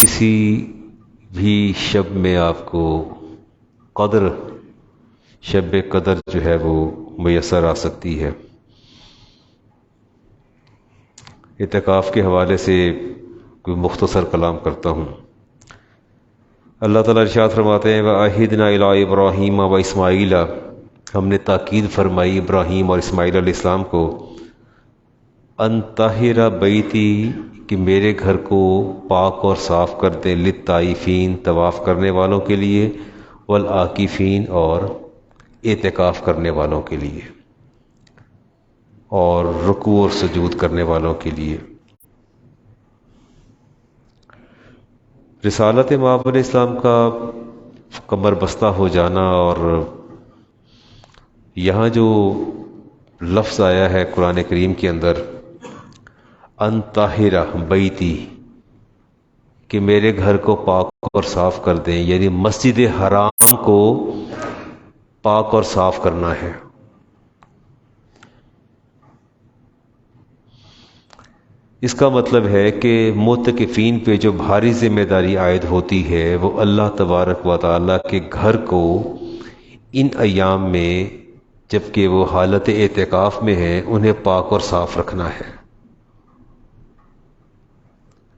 کسی بھی شب میں آپ کو شب قدر جو ہے وہ میسر آ سکتی ہے۔ اعتکاف کے حوالے سے کوئی مختصر کلام کرتا ہوں۔ اللہ تعالیٰ ارشاد فرماتے ہیں وَعَهِدْنَا إِلَىٰ إِبْرَاهِيمَ وَإِسْمَاعِيلَ، ہم نے تاکید فرمائی ابراہیم اور اسماعیل علیہ السلام کو، ان طاہر بیتی، کہ میرے گھر کو پاک اور صاف کر دیں، للطائفین، طواف کرنے والوں کے لیے، والعاکفین، اور اعتکاف کرنے والوں کے لیے، اور رکوع اور سجود کرنے والوں کے لیے۔ رسالت مآب علیہ السلام کا کمر بستہ ہو جانا، اور یہاں جو لفظ آیا ہے قرآن کریم کے اندر ان طاہرہ بیتی، کہ میرے گھر کو پاک اور صاف کر دیں، یعنی مسجد حرام کو پاک اور صاف کرنا ہے۔ اس کا مطلب ہے کہ معتکفین پہ جو بھاری ذمہ داری عائد ہوتی ہے وہ اللہ تبارک و تعالیٰ کے گھر کو ان ایام میں جبکہ وہ حالت اعتکاف میں ہیں انہیں پاک اور صاف رکھنا ہے۔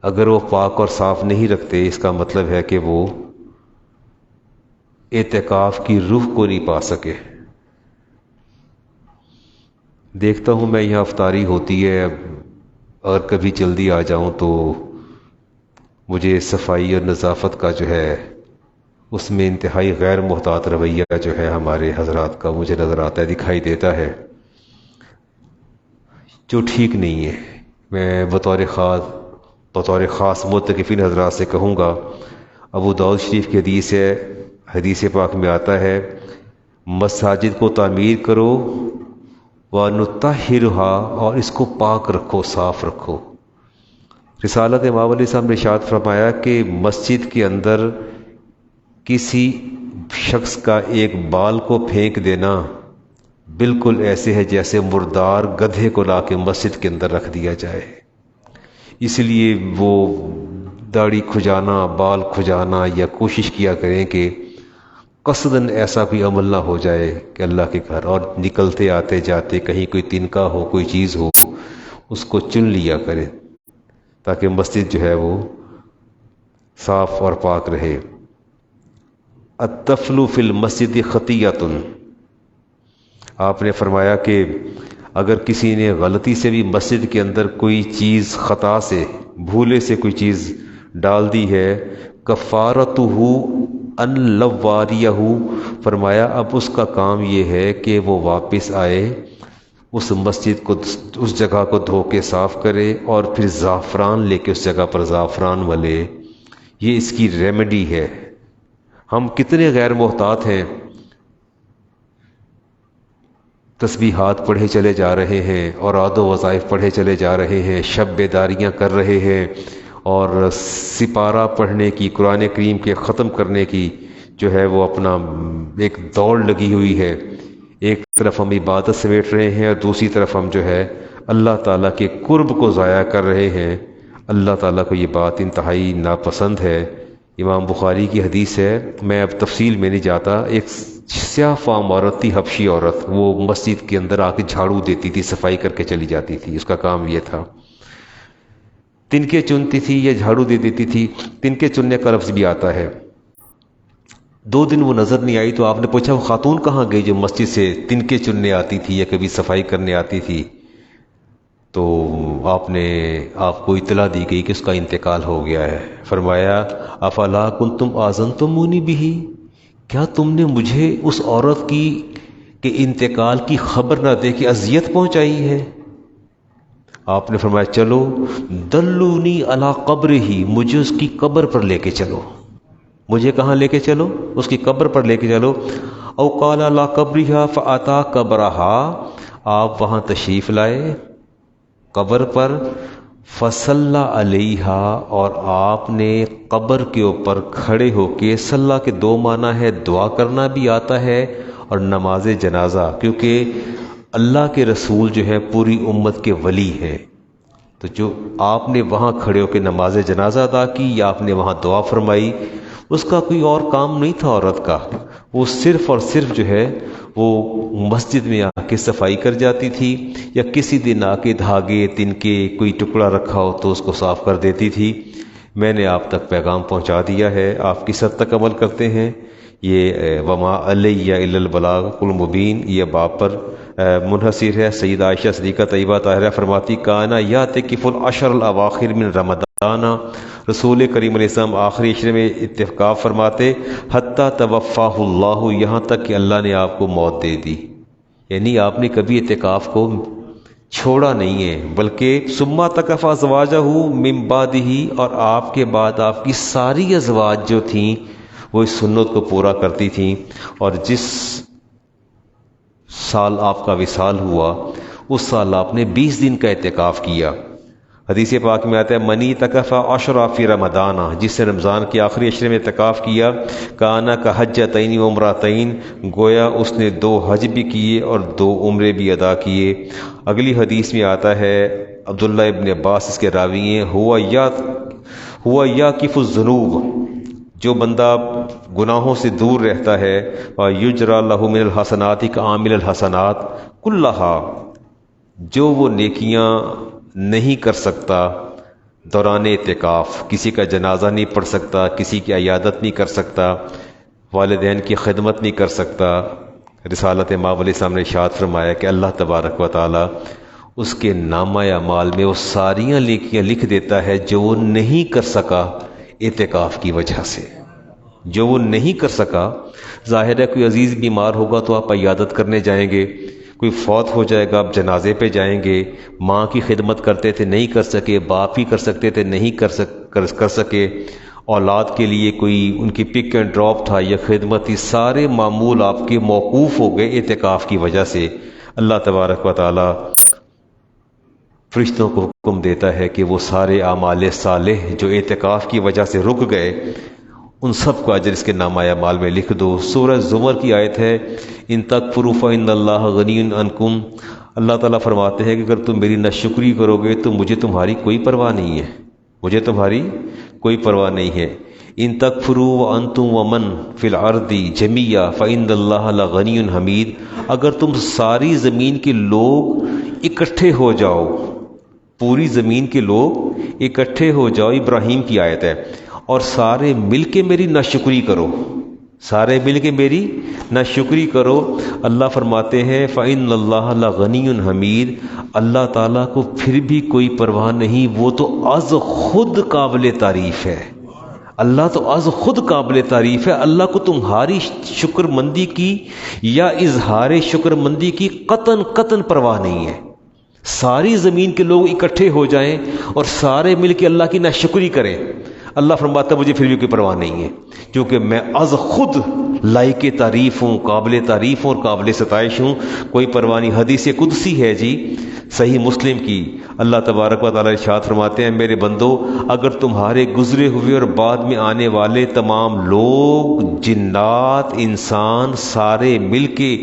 اگر وہ پاک اور صاف نہیں رکھتے اس کا مطلب ہے کہ وہ اعتکاف کی روح کو نہیں پا سکے۔ دیکھتا ہوں میں یہاں افطاری ہوتی ہے، اگر کبھی جلدی آ جاؤں تو مجھے صفائی اور نظافت کا جو ہے اس میں انتہائی غیر محتاط رویہ جو ہے ہمارے حضرات کا مجھے نظر آتا ہے، دکھائی دیتا ہے، جو ٹھیک نہیں ہے۔ میں بطور خاص معتکفین حضرات سے کہوں گا، ابو داؤد شریف کی حدیث پاک میں آتا ہے مساجد کو تعمیر کرو وَنُطَهِّرُهَا، اور اس کو پاک رکھو، صاف رکھو۔ رسالت مآب علیہ السلام نے ارشاد فرمایا کہ مسجد کے اندر کسی شخص کا ایک بال کو پھینک دینا بالکل ایسے ہے جیسے مردار گدھے کو لا کے مسجد کے اندر رکھ دیا جائے۔ اس لیے وہ داڑھی کھجانا، بال کھجانا، یا کوشش کیا کریں کہ قصداً ایسا کوئی عمل نہ ہو جائے کہ اللہ کے گھر، اور نکلتے آتے جاتے کہیں کوئی تنکا ہو، کوئی چیز ہو، اس کو چن لیا کرے تاکہ مسجد جو ہے وہ صاف اور پاک رہے۔ الطفل فی المسجد خطیۃ، آپ نے فرمایا کہ اگر کسی نے غلطی سے بھی مسجد کے اندر کوئی چیز خطا سے، بھولے سے کوئی چیز ڈال دی ہے، کفارتہ ان لواریہ، فرمایا اب اس کا کام یہ ہے کہ وہ واپس آئے، اس مسجد کو، اس جگہ کو دھو کے صاف کرے، اور پھر زعفران لے کے اس جگہ پر زعفران ملے۔ یہ اس کی ریمیڈی ہے۔ ہم کتنے غیر محتاط ہیں، تسبیحات پڑھے چلے جا رہے ہیں، اوراد و وظائف پڑھے چلے جا رہے ہیں، شب بیداریاں کر رہے ہیں، اور سپارہ پڑھنے کی، قرآن کریم کے ختم کرنے کی جو ہے وہ اپنا ایک دوڑ لگی ہوئی ہے۔ ایک طرف ہم عبادت سمیٹ رہے ہیں اور دوسری طرف ہم جو ہے اللہ تعالیٰ کے قرب کو ضائع کر رہے ہیں۔ اللہ تعالیٰ کو یہ بات انتہائی ناپسند ہے۔ امام بخاری کی حدیث ہے، میں اب تفصیل میں نہیں جاتا، ایک سیاہ فام عورت تھی، حبشی عورت، وہ مسجد کے اندر آ کے جھاڑو دیتی تھی، صفائی کر کے چلی جاتی تھی، اس کا کام یہ تھا۔ تنکے چنتی تھی یا جھاڑو دے دیتی تھی، تنکے چننے کا لفظ بھی آتا ہے۔ 2 دن وہ نظر نہیں آئی تو آپ نے پوچھا وہ خاتون کہاں گئی جو مسجد سے تنکے چننے آتی تھی یا کبھی صفائی کرنے آتی تھی؟ تو آپ کو اطلاع دی گئی کہ اس کا انتقال ہو گیا ہے۔ فرمایا افلا کنتم آذنتمونی بہ، کیا تم نے مجھے اس عورت کی کہ انتقال کی خبر نہ دے کے اذیت پہنچائی ہے؟ آپ نے فرمایا چلو دلونی علی قبرہ، مجھے اس کی قبر پر لے کے چلو، مجھے کہاں لے کے چلو؟ اس کی قبر پر لے کے چلو۔ او قال علی قبرہا فاتا قبرہا، آپ وہاں تشریف لائے قبر پر، فصلی علیہا، اور آپ نے قبر کے اوپر کھڑے ہو کے، صلی کے 2 معنی ہے، دعا کرنا بھی آتا ہے اور نماز جنازہ، کیونکہ اللہ کے رسول جو ہے پوری امت کے ولی ہیں، تو جو آپ نے وہاں کھڑے ہو کے نماز جنازہ ادا کی یا آپ نے وہاں دعا فرمائی، اس کا کوئی اور کام نہیں تھا عورت کا، وہ صرف اور صرف جو ہے وہ مسجد میں آ کے صفائی کر جاتی تھی، یا کسی دن آ کے دھاگے تنکے کوئی ٹکڑا رکھا ہو تو اس کو صاف کر دیتی تھی۔ میں نے آپ تک پیغام پہنچا دیا ہے، آپ کس حد تک عمل کرتے ہیں؟ یہ وما علیہ الا البلاغ المبین، یہ باب پر منحصر ہے۔ سیدہ عائشہ صدیقہ طیبہ طاہرہ فرماتی کانا یعتکف العشر الاواخر من رمضان، رسول کریم علیہ السلام آخری عشرے میں اعتکاف فرماتے، حتی توفاہ اللہ، یہاں تک کہ اللہ نے آپ کو موت دے دی۔ یعنی آپ نے کبھی اعتکاف کو چھوڑا نہیں ہے، بلکہ ثم اعتکف ازواجہ من بعدہ، اور آپ کے بعد آپ کی ساری ازواج جو تھیں وہ اس سنت کو پورا کرتی تھیں، اور جس سال آپ کا وصال ہوا اس سال آپ نے 20 دن کا اعتکاف کیا۔ حدیث پاک میں آتا ہے منی اعتکف عشرا فی رمضان، جس نے رمضان کے آخری عشرے میں اعتکاف کیا، کانا کا حجتین و عمرتین، گویا اس نے 2 حج بھی کیے اور 2 عمرے بھی ادا کیے۔ اگلی حدیث میں آتا ہے، عبداللہ ابن عباس اس کے راوی ہیں، ہوا یاکف الذنوب، جو بندہ گناہوں سے دور رہتا ہے، یجرا لہ من الحسنات کعامل الحسنات کلہا، جو وہ نیکیاں نہیں کر سکتا دوران اعتکاف، کسی کا جنازہ نہیں پڑھ سکتا، کسی کی عیادت نہیں کر سکتا، والدین کی خدمت نہیں کر سکتا، رسالت مآب علیہ السلام نے ارشاد فرمایا کہ اللہ تبارک و تعالی اس کے نامہ اعمال میں وہ ساریاں نیکیاں لکھ دیتا ہے جو وہ نہیں کر سکا اعتکاف کی وجہ سے، جو وہ نہیں کر سکا۔ ظاہر ہے کوئی عزیز بیمار ہوگا تو آپ عیادت کرنے جائیں گے، کوئی فوت ہو جائے گا آپ جنازے پہ جائیں گے، ماں کی خدمت کرتے تھے نہیں کر سکے، باپ ہی کر سکتے تھے نہیں کر سکے، اولاد کے لیے کوئی ان کی پک اینڈ ڈراپ تھا یا خدمت تھی، سارے معمول آپ کے موقوف ہو گئے اعتکاف کی وجہ سے۔ اللہ تبارک و تعالی فرشتوں کو حکم دیتا ہے کہ وہ سارے اعمال صالح جو اعتکاف کی وجہ سے رک گئے ان سب کو اجر اس کے نامہ اعمال میں لکھ دو۔ سورہ زمر کی آیت ہے، ان تکفروا فإن اللہ غنی عنکم، اللہ تعالیٰ فرماتے ہیں کہ اگر تم میری ناشکری کرو گے تو مجھے تمہاری کوئی پرواہ نہیں ہے، مجھے تمہاری کوئی پرواہ نہیں ہے۔ ان تکفروا وانتم ومن فی الارض جمیعا فإن اللہ لغنی حمید، اگر تم ساری زمین کے لوگ اکٹھے ہو جاؤ، پوری زمین کے لوگ اکٹھے ہو جاؤ، ابراہیم کی آیت ہے، اور سارے مل کے میری ناشکری کرو، سارے مل کے میری ناشکری کرو، اللہ فرماتے ہیں فإن اللہ لغنی حمید، اللہ تعالیٰ کو پھر بھی کوئی پرواہ نہیں، وہ تو از خود قابل تعریف ہے، اللہ تو از خود قابل تعریف ہے، اللہ کو تمہاری شکر مندی کی یا اظہار شکر مندی کی قطعاً پرواہ نہیں ہے۔ ساری زمین کے لوگ اکٹھے ہو جائیں اور سارے مل کے اللہ کی ناشکری کریں، اللہ فرماتا ہے مجھے پھر بھی کوئی پرواہ نہیں ہے، کیونکہ میں از خود لائق تعریف ہوں، قابل تعریف ہوں اور قابل ستائش ہوں، کوئی پرواہ نہیں۔ حدیث قدسی ہے جی صحیح مسلم کی، اللہ تبارک و تعالی ارشاد فرماتے ہیں میرے بندو، اگر تمہارے گزرے ہوئے اور بعد میں آنے والے تمام لوگ، جنات، انسان سارے مل کے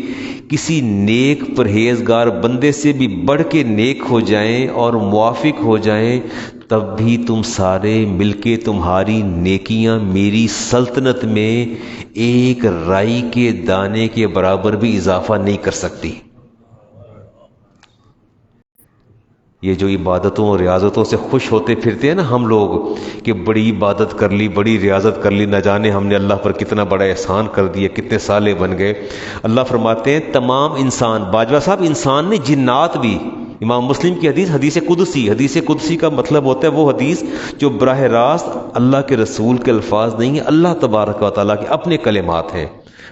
کسی نیک پرہیزگار بندے سے بھی بڑھ کے نیک ہو جائیں اور موافق ہو جائیں، تب بھی تم سارے مل کے تمہاری نیکیاں میری سلطنت میں ایک رائی کے دانے کے برابر بھی اضافہ نہیں کر سکتی۔ یہ جو عبادتوں اور ریاضتوں سے خوش ہوتے پھرتے ہیں نا ہم لوگ کہ بڑی عبادت کر لی، بڑی ریاضت کر لی، نہ جانے ہم نے اللہ پر کتنا بڑا احسان کر دیا، کتنے صالح بن گئے۔ اللہ فرماتے ہیں تمام انسان، باجوہ صاحب انسان نے، جنات بھی، امام مسلم کی حدیث، حدیث قدسی کا مطلب ہوتا ہے وہ حدیث جو براہ راست اللہ کے رسول کے الفاظ نہیں ہیں، اللہ تبارک و تعالیٰ کے اپنے کلمات ہیں۔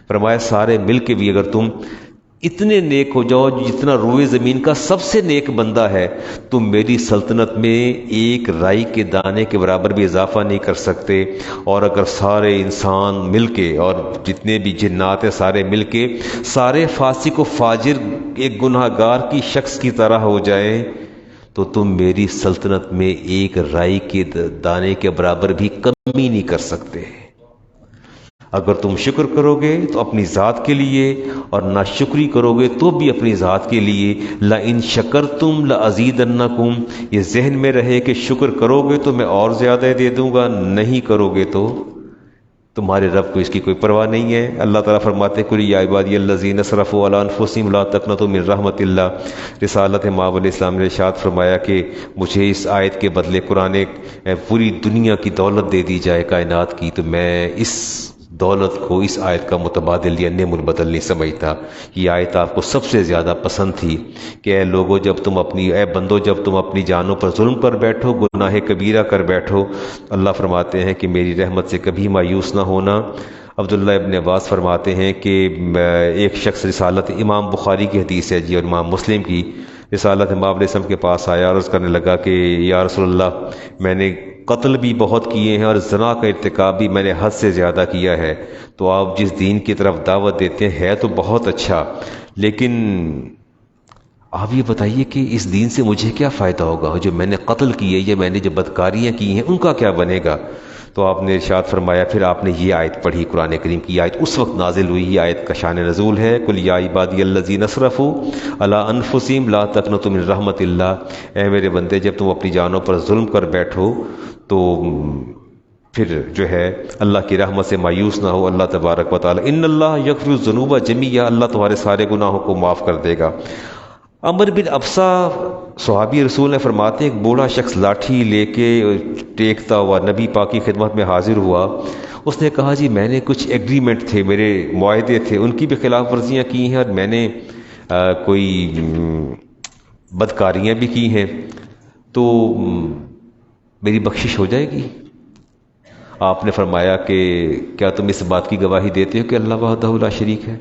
فرمایا سارے مل کے بھی اگر تم اتنے نیک ہو جاؤ جتنا روئے زمین کا سب سے نیک بندہ ہے، تم میری سلطنت میں ایک رائی کے دانے کے برابر بھی اضافہ نہیں کر سکتے۔ اور اگر سارے انسان مل کے اور جتنے بھی جنات ہیں سارے مل کے سارے فاسق و فاجر ایک گناہ گار کی شخص کی طرح ہو جائیں تو تم میری سلطنت میں ایک رائی کے دانے کے برابر بھی کمی نہیں کر سکتے۔ اگر تم شکر کرو گے تو اپنی ذات کے لیے، اور ناشکری کرو گے تو بھی اپنی ذات کے لیے۔ لَإِن شَكَرْتُمْ لَأَزِيدَنَّكُمْ، یہ ذہن میں رہے کہ شکر کرو گے تو میں اور زیادہ دے دوں گا، نہیں کرو گے تو تمہارے رب کو اس کی کوئی پرواہ نہیں ہے۔ اللہ تعالیٰ فرماتے ہیں قُلْ يَا عِبَادِيَ الَّذِينَ اسْرَفُوا عَلَىٰ أَنفُسِهِمْ لَا تَقْنَطُوا مِن رَحْمَةِ اللَّهِ۔ رسالت مآب علیہ السلام نے ارشاد فرمایا کہ مجھے اس آیت کے بدلے قرآن پوری دنیا کی دولت دے دی جائے کائنات کی، تو میں اس دولت کو اس آیت کا متبادل یا نعم البدل نہیں سمجھتا۔ یہ آیت آپ کو سب سے زیادہ پسند تھی کہ اے لوگو، اے بندو، جب تم اپنی جانوں پر ظلم کر بیٹھو، گناہ کبیرہ کر بیٹھو، اللہ فرماتے ہیں کہ میری رحمت سے کبھی مایوس نہ ہونا۔ عبداللہ ابن عباس فرماتے ہیں کہ ایک شخص، رسالت امام بخاری کی حدیث ہے جی اور امام مسلم کی، رسالت امام علیہ السلام کے پاس آیا اور عرض کرنے لگا کہ یا رسول اللہ، میں نے قتل بھی بہت کیے ہیں اور زنا کا ارتکاب بھی میں نے حد سے زیادہ کیا ہے، تو آپ جس دین کی طرف دعوت دیتے ہیں ہے تو بہت اچھا، لیکن آپ یہ بتائیے کہ اس دین سے مجھے کیا فائدہ ہوگا؟ جو میں نے قتل کیے یا میں نے جو بدکاریاں کی ہیں ان کا کیا بنے گا؟ تو آپ نے ارشاد فرمایا، پھر آپ نے یہ آیت پڑھی، قرآن کریم کی آیت اس وقت نازل ہوئی، یہ آیت کا شان نزول ہے، قُلْ يَا عِبَادِيَ الَّذِينَ اسْرَفُوا عَلَىٰ أَنفُسِهِمْ لَا تَقْنَطُوا مِن رَحْمَةِ اللَّهِ۔ اے میرے بندے، جب تم اپنی جانوں پر ظلم کر بیٹھو تو پھر جو ہے اللہ کی رحمت سے مایوس نہ ہو۔ اللہ تبارک و تعالی، ان اللہ یغفر الذنوب جميعا، اللہ تمہارے سارے گناہوں کو معاف کر دے گا۔ عمر بن ابسا صحابی رسول نے فرماتے ہیں، ایک بوڑھا شخص لاٹھی لے کے ٹیکتا ہوا نبی پاک کی خدمت میں حاضر ہوا۔ اس نے کہا جی میں نے کچھ ایگریمنٹ تھے، میرے معاہدے تھے، ان کی بھی خلاف ورزیاں کی ہیں اور میں نے کوئی بدکاریاں بھی کی ہیں، تو میری بخشش ہو جائے گی؟ آپ نے فرمایا کہ کیا تم اس بات کی گواہی دیتے ہو کہ اللہ وحدہ لا شریک ہے؟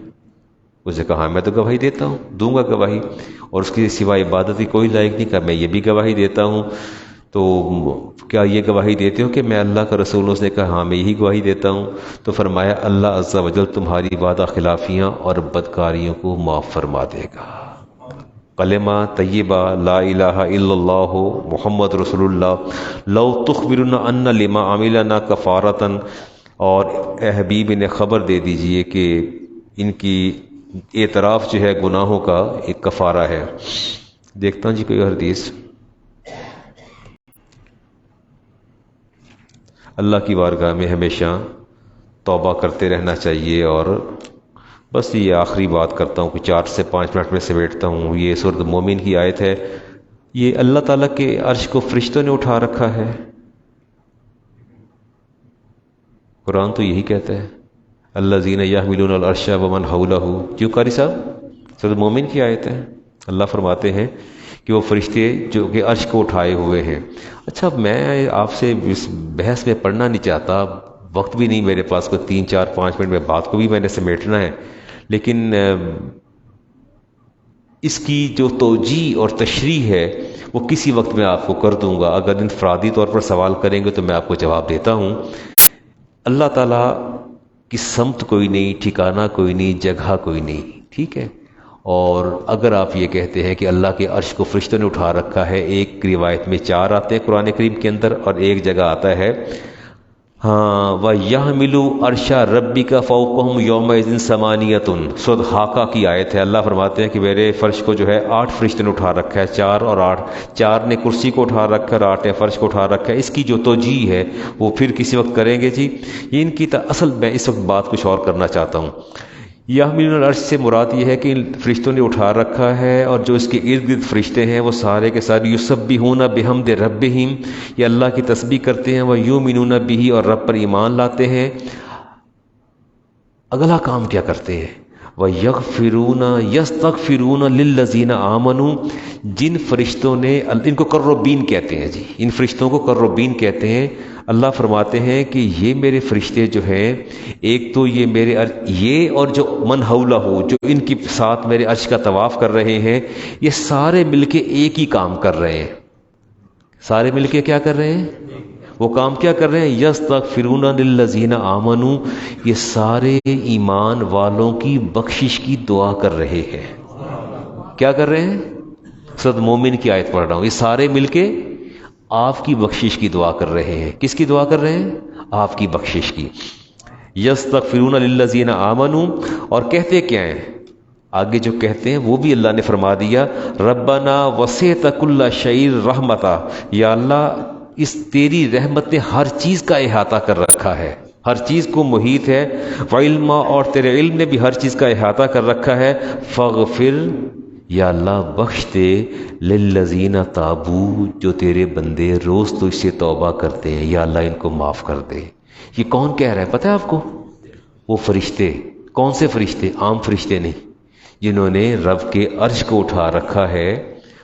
اس نے کہا میں تو گواہی دیتا ہوں، دوں گا گواہی، اور اس کے سوائے عبادت کی کوئی لائق نہیں، کہا میں یہ بھی گواہی دیتا ہوں، تو کیا یہ گواہی دیتے ہو کہ میں اللہ کا رسول ہوں؟ اس نے کہا ہاں میں یہی گواہی دیتا ہوں۔ تو فرمایا اللہ عز و جل تمہاری وعدہ خلافیاں اور بدکاریوں کو معاف فرما دے گا۔ کلمہ طیبہ لا الہ الا اللہ محمد رسول اللہ، لو تخبرنا ان لما عملنا کفارتن، اور اے حبیب انہیں خبر دے دیجئے کہ ان کی اعتراف جو ہے گناہوں کا ایک کفارہ ہے۔ دیکھتا ہوں جی کوئی حدیث۔ اللہ کی بارگاہ میں ہمیشہ توبہ کرتے رہنا چاہیے، اور بس یہ آخری بات کرتا ہوں کہ 4 سے 5 منٹ میں سمیٹتا ہوں۔ یہ سورۃ مومن کی آیت ہے، یہ اللہ تعالیٰ کے عرش کو فرشتوں نے اٹھا رکھا ہے، قرآن تو یہی کہتا ہے الذین یحملون العرش ومن حولہ، کیوں قاری صاحب؟ سورۃ مومن کی آیت ہے، اللہ فرماتے ہیں کہ وہ فرشتے جو کہ عرش کو اٹھائے ہوئے ہیں۔ اچھا میں آپ سے اس بحث میں پڑھنا نہیں چاہتا، وقت بھی نہیں میرے پاس، کوئی 3 4 5 منٹ میں بات کو بھی میں نے سمیٹنا ہے، لیکن اس کی جو توجیہ اور تشریح ہے وہ کسی وقت میں آپ کو کر دوں گا، اگر انفرادی طور پر سوال کریں گے تو میں آپ کو جواب دیتا ہوں۔ اللہ تعالیٰ کی سمت کوئی نہیں، ٹھکانہ کوئی نہیں، جگہ کوئی نہیں، ٹھیک ہے؟ اور اگر آپ یہ کہتے ہیں کہ اللہ کے عرش کو فرشتوں نے اٹھا رکھا ہے، ایک روایت میں 4 آتے ہیں قرآن کریم کے اندر، اور ایک جگہ آتا ہے ہاں وَيَحْمِلُ عَرْشَ رَبِّكَ فَوْقَهُمْ يَوْمَئِذٍ ثَمَانِيَةٌ، سورۃ حاقہ کی آیت ہے۔ اللہ فرماتے ہیں کہ میرے فرش کو جو ہے 8 فرشتوں نے اٹھا رکھا ہے، 4 اور 8، 4 نے کرسی کو اٹھا رکھا ہے اور 8 نے فرش کو اٹھا رکھا ہے۔ اس کی جو توجیہ ہے وہ پھر کسی وقت کریں گے جی۔ یہ ان کی اصل میں اس وقت بات کچھ اور کرنا چاہتا ہوں۔ یحملون العرش سے مراد یہ ہے کہ فرشتوں نے اٹھا رکھا ہے، اور جو اس کے ارد گرد فرشتے ہیں وہ سارے کے سارے یسبحون بحمد ربہم، یہ اللہ کی تسبیح کرتے ہیں، ویؤمنون بہ، اور رب پر ایمان لاتے ہیں۔ اگلا کام کیا کرتے ہیں؟ وَيَغْفِرُونَ يَسْتَغْفِرُونَ لِلَّذِينَ آمَنُوا، جن فرشتوں نے، ان کو قربین کہتے ہیں جی، ان فرشتوں کو قربین کہتے ہیں۔ اللہ فرماتے ہیں کہ یہ میرے فرشتے جو ہیں، ایک تو یہ میرے یہ اور جو من حولہ ہو، جو ان کی ساتھ میرے عرش کا طواف کر رہے ہیں، یہ سارے مل کے ایک ہی کام کر رہے ہیں۔ سارے مل کے کیا کر رہے ہیں؟ وہ کام کیا کر رہے ہیں؟ یستغفرون للذین آمنوا، یہ سارے ایمان والوں کی بخشش کی دعا کر رہے ہیں۔ کیا کر رہے ہیں؟ سورۃ مومن کی آیت پڑھ رہا ہوں، یہ سارے مل کے آپ کی بخشش کی دعا کر رہے ہیں۔ کس کی دعا کر رہے ہیں؟ آپ کی بخشش کی۔ یستغفرون للذین آمنوا، اور کہتے کیا ہیں آگے جو کہتے ہیں وہ بھی اللہ نے فرما دیا، ربنا وسعت کل شیء رحمتا، یا اللہ اس تیری رحمت نے ہر چیز کا احاطہ کر رکھا ہے، ہر چیز کو محیط ہے، وعلما، اور تیرے علم نے بھی ہر چیز کا احاطہ کر رکھا ہے، فاغفر، یا اللہ بخش دے، للذین تابو، جو تیرے بندے روز تو اس سے توبہ کرتے ہیں، یا اللہ ان کو معاف کر دے۔ یہ کون کہہ رہا ہے پتہ ہے آپ کو؟ وہ فرشتے۔ کون سے فرشتے؟ عام فرشتے نہیں، جنہوں نے رب کے عرش کو اٹھا رکھا ہے،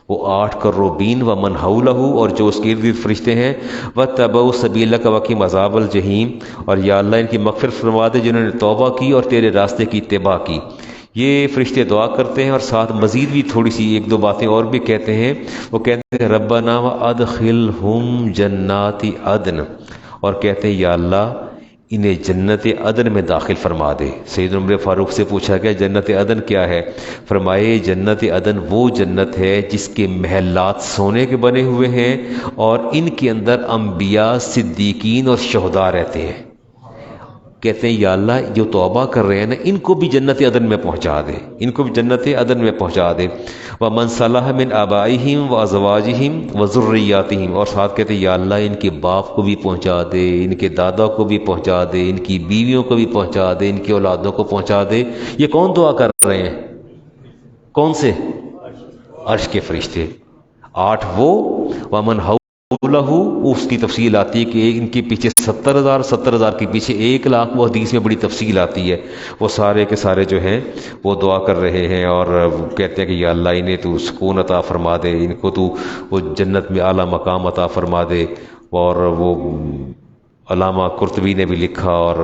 وہ 8 کروبین و من حولہ، اور جو اس کے ارد گرد فرشتے ہیں، وَاتَّبَعُوا سَبِيلَكَ وَقِهِمْ عَذَابَ الْجَحِيمِ، اور یا اللہ ان کی مغفرت فرما دے جنہوں نے توبہ کی اور تیرے راستے کی اتباع کی۔ یہ فرشتے دعا کرتے ہیں، اور ساتھ مزید بھی تھوڑی سی ایک دو باتیں اور بھی کہتے ہیں۔ وہ کہتے ہیں ربنا وَأَدْخِلْهُمْ جَنَّاتِ عَدْنٍ، اور کہتے ہیں یا اللہ انہیں جنت عدن میں داخل فرما دے۔ سیدنا عمر فاروق سے پوچھا گیا جنت عدن کیا ہے؟ فرمائے جنت عدن وہ جنت ہے جس کے محلات سونے کے بنے ہوئے ہیں، اور ان کے اندر انبیاء، صدیقین اور شہداء رہتے ہیں۔ کہتے ہیں یا اللہ جو توبہ کر رہے ہیں نا، ان کو بھی جنت عدن میں پہنچا دے، ان کو بھی جنت عدن میں پہنچا دے۔ وَمَنْ صَلَحَ مِنْ آبَائِهِمْ وَأَزْوَاجِهِمْ وَذُرِّيَّاتِهِمْ، اور ساتھ کہتے ہیں یا اللہ ان کے باپ کو بھی پہنچا دے، ان کے دادا کو بھی پہنچا دے، ان کی بیویوں کو بھی پہنچا دے، ان کی اولادوں کو پہنچا دے۔ یہ کون دعا کر رہے ہیں؟ کون سے؟ عرش کے فرشتے 8 وہ، وَمَنْ لہو، اس کی تفصیل آتی ہے کہ ان کے پیچھے 70,000 کے پیچھے 1,00,000، وہ حدیث میں بڑی تفصیل آتی ہے۔ وہ سارے کے سارے جو ہیں وہ دعا کر رہے ہیں، اور کہتے ہیں کہ یا اللہ انہیں تو سکون عطا فرما دے، ان کو تو وہ جنت میں اعلیٰ مقام عطا فرما دے۔ اور وہ علامہ قرطبی نے بھی لکھا، اور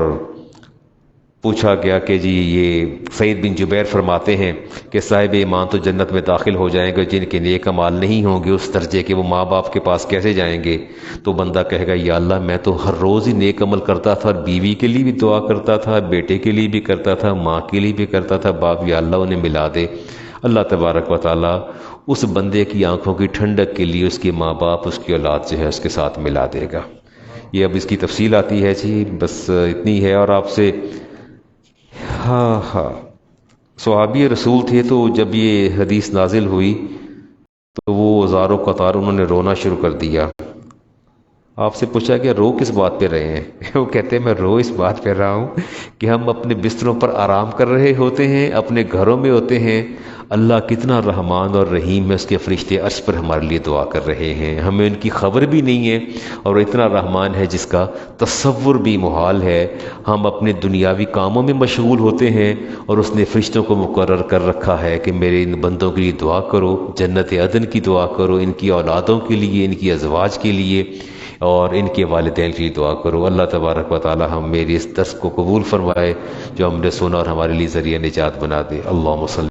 پوچھا گیا کہ جی یہ سعید بن جبیر فرماتے ہیں کہ صاحب ایمان تو جنت میں داخل ہو جائیں گے، جن کے نیک اعمال نہیں ہوں گے اس درجے کے، وہ ماں باپ کے پاس کیسے جائیں گے؟ تو بندہ کہے گا یا اللہ میں تو ہر روز ہی نیک عمل کرتا تھا، بیوی کے لیے بھی دعا کرتا تھا، بیٹے کے لیے بھی کرتا تھا، ماں کے لیے بھی کرتا تھا، باپ، یا اللہ انہیں ملا دے۔ اللہ تبارک و تعالیٰ اس بندے کی آنکھوں کی ٹھنڈک کے لیے اس کے ماں باپ، اس کی اولاد جو ہے اس کے ساتھ ملا دے گا۔ یہ اب اس کی تفصیل آتی ہے جی، بس اتنی ہے۔ اور آپ سے ہاں صحابی رسول تھے، تو جب یہ حدیث نازل ہوئی تو وہ زارو قطار انہوں نے رونا شروع کر دیا۔ آپ سے پوچھا کہ رو کس بات پہ رہے ہیں؟ وہ کہتے ہیں میں رو اس بات پہ رہا ہوں کہ ہم اپنے بستروں پر آرام کر رہے ہوتے ہیں، اپنے گھروں میں ہوتے ہیں، اللہ کتنا رحمان اور رحیم ہے، اس کے فرشتے عرش پر ہمارے لیے دعا کر رہے ہیں، ہمیں ان کی خبر بھی نہیں ہے، اور اتنا رحمان ہے جس کا تصور بھی محال ہے۔ ہم اپنے دنیاوی کاموں میں مشغول ہوتے ہیں، اور اس نے فرشتوں کو مقرر کر رکھا ہے کہ میرے ان بندوں کے لیے دعا کرو، جنت عدن کی دعا کرو، ان کی اولادوں کے لیے، ان کی ازواج کے لیے، اور ان کے والدین کی دعا کرو۔ اللہ تبارک و تعالی ہم میری اس درس کو قبول فرمائے جو ہم نے سنا، اور ہمارے لیے ذریعہ نجات بنا دے۔ اللہم صلی